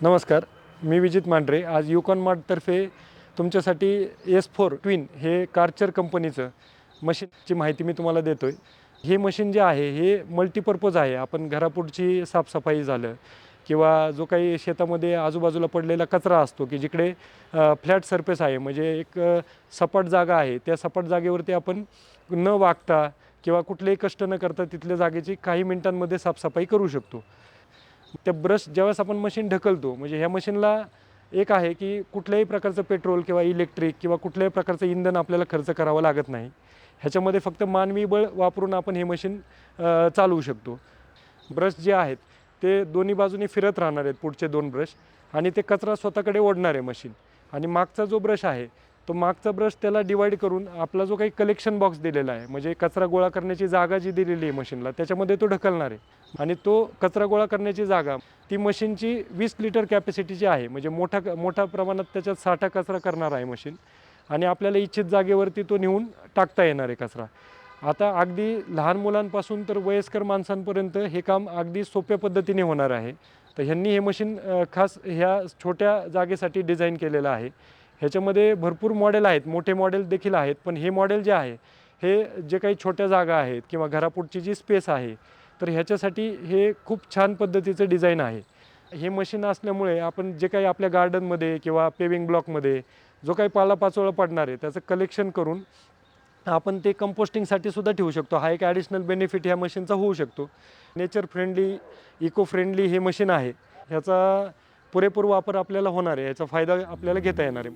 नमस्कार, मी विजित मांढरे. आज युकॉन मार्टतर्फे तुमच्यासाठी S4 ट्विन हे कार्चर कंपनीचं मशीनची माहिती मी तुम्हाला देतो आहे. हे मशीन जे आहे हे मल्टीपर्पज आहे. आपण घरापुढची साफसफाई झालं किंवा जो काही शेतामध्ये आजूबाजूला पडलेला कचरा असतो की जिकडे फ्लॅट सरफेस आहे, म्हणजे एक सपाट जागा आहे, त्या सपाट जागेवरती आपण न वाकता किंवा कुठलेही कष्ट न करता तिथल्या जागेची काही मिनिटांमध्ये साफसफाई करू शकतो. त्या ब्रश ज्यावेळेस आपण मशीन ढकलतो, म्हणजे ह्या मशीनला एक आहे की कुठल्याही प्रकारचं पेट्रोल किंवा इलेक्ट्रिक किंवा कुठल्याही प्रकारचं इंधन आपल्याला खर्च करावं लागत नाही. ह्याच्यामध्ये फक्त मानवी बळ वापरून आपण हे मशीन चालवू शकतो. ब्रश जे आहेत ते दोन्ही बाजूनी फिरत राहणार आहेत, पुढचे 2 ब्रश, आणि ते कचरा स्वतःकडे ओढणार आहे मशीन. आणि मागचा जो ब्रश आहे तो मागचा ब्रश त्याला डिवाईड करून आपला जो काही कलेक्शन बॉक्स दिलेला आहे, म्हणजे कचरा गोळा करण्याची जागा जी दिलेली आहे मशीनला, त्याच्यामध्ये तो ढकलणार आहे. आणि तो कचरा गोळा करण्याची जागा ती मशीनची 20 लिटर कॅपॅसिटीची आहे, म्हणजे मोठ्या प्रमाणात त्याच्यात साठा कचरा करणार आहे मशीन. आणि आपल्याला इच्छित जागेवरती तो नेऊन टाकता येणार आहे कचरा. आता अगदी लहान मुलांपासून तर वयस्कर माणसांपर्यंत हे काम अगदी सोप्या पद्धतीने होणार आहे. तर ह्यांनी हे मशीन खास ह्या छोट्या जागेसाठी डिझाईन केलेलं आहे. ह्याच्यामध्ये भरपूर मॉडेल आहेत, मोठे मॉडेल देखील आहेत, पण हे मॉडेल जे आहे हे जे काही छोट्या जागा आहेत किंवा घरापुढची जी स्पेस आहे, तर ह्याच्यासाठी हे खूप छान पद्धतीचं डिझाईन आहे. हे मशीन असल्यामुळे आपण जे काही आपल्या गार्डनमध्ये किंवा पेविंग ब्लॉकमध्ये जो काही पालापाचोळा पडणार आहे त्याचं कलेक्शन करून आपण ते कंपोस्टिंगसाठी सुद्धा ठेवू शकतो. हा एक ॲडिशनल बेनिफिट ह्या मशीनचा होऊ शकतो. नेचर फ्रेंडली, इको फ्रेंडली हे मशीन आहे. ह्याचा पुरेपूर वापर आपल्याला होणार आहे, याचा फायदा आपल्याला घेता येणार आहे.